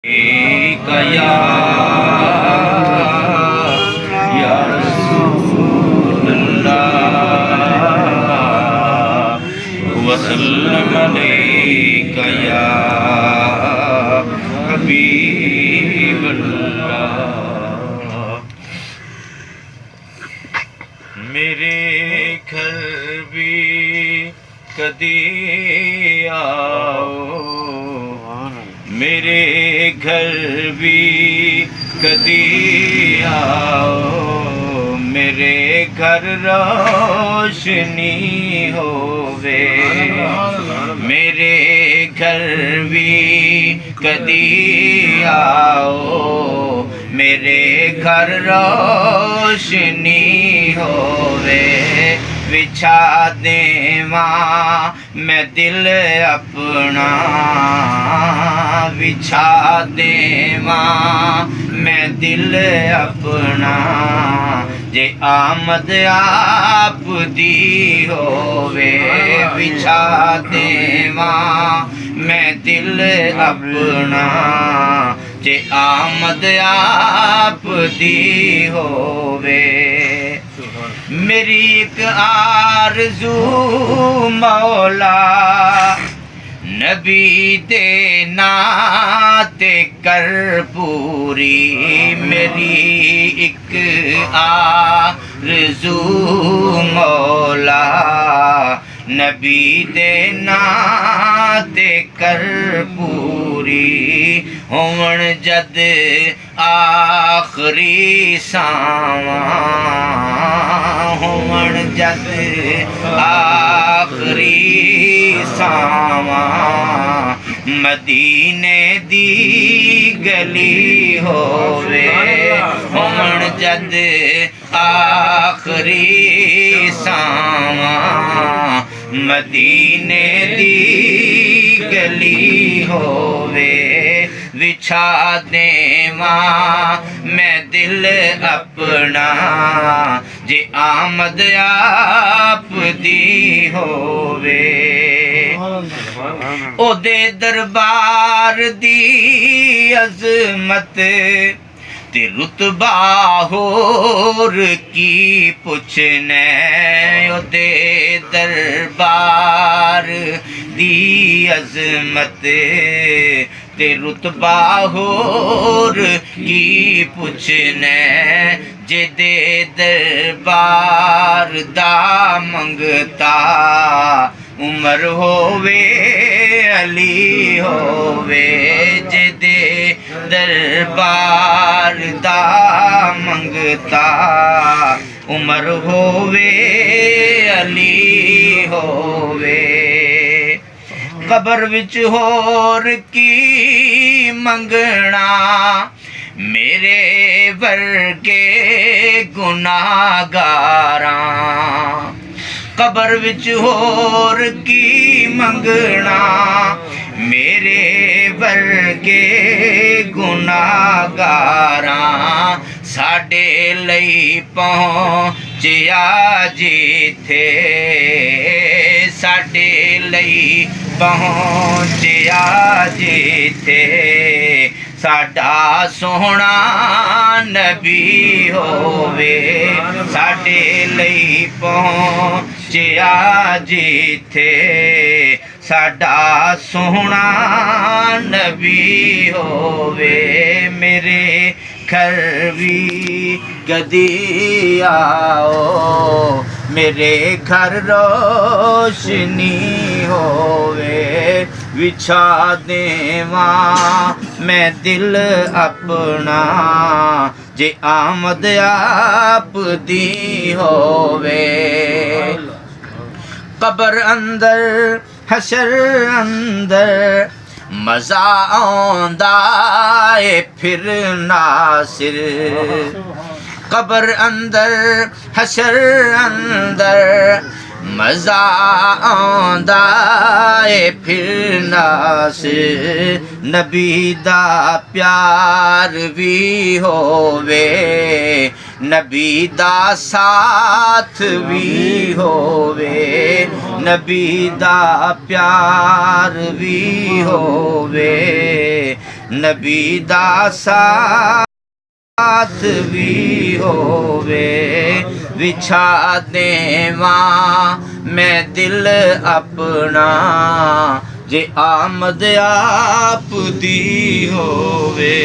या रसूल अल्लाह वसल्लम अलैका या हबीब अल्लाह। मेरे घर भी कदी आओ, मेरे घर भी कदी आओ, मेरे घर रोशनी होवे। मेरे घर भी कदी आओ, मेरे घर रोशनी होवे। बिछा देवा मैं दिल अपना, बिछा देवा मैं दिल अपना, जे आमद आप दी होवे। बिछा देवा मैं दिल अपना, जे आमद आप दी होवे। मेरी एक आरज़ू मौला नबी दे नाते कर पूरी। मेरी एक आरज़ू मौला नबी दे नाते कर पूरी। होवन जद आखरी सावा, होवन जद आखरी सावा, मदीने दी गली होवे। होवन जद आखरी सावा, मदीने दी गली होवे। बिछा देवा मैं दिल अपना, जे आमद आप दी होवे। ओदे दरबार दी अजमत ते रुतबा होर की पुछने। ओदे दरबार दी अजमत ते रुतबा होर की पुछने। जेदे दरबार दा मंगता उमर होवे अली होवे। जेदे दरबार दा मंगता उमर होवे अली होवे। कबर विच होर की मंगना, मेरे वर्गे गुनाहगारां। कबर विच होर की मंगना, मेरे वर्गे गुनाहगारां। साडे लई पहुंचिया जिथे, साडे लई पहुंचिया जिथे, साडा सोहना नबी होवे। साडे लई पहुंचिया जिथे, साडा सोहना नबी होवे। मेरे घर भी कदी आओ, मेरे घर रोशनी होवे। बिछा देवा मैं दिल अपना, जे आमद आप दी होवे। कबर अंदर हशर अंदर मजा आंदा ए फिर नासिर। कबर अंदर हशर अंदर मजा आंदा ए फिर नासिर। नबी दा प्यार भी होवे, नबी दा साथ भी होवे। नबी दा प्यार भी होवे, नबी दा साथ भी होवे विछा देवां मैं दिल अपना जे आमद आप दी होवे।